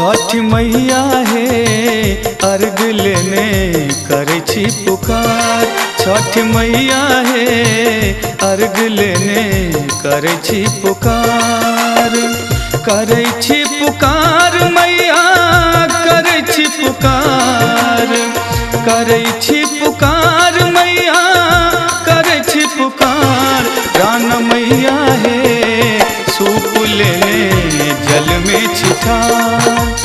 छठ मैया हे अर्घ लेने करे छी पुकार। छठ मैया हे अर्घ लेने करे छी पुकार। करे छी पुकार मैया करे छी पुकार। करे छी पुकार मैया करे छी पुकार। प्राण मैया हे सूप लेने जल में छिठार।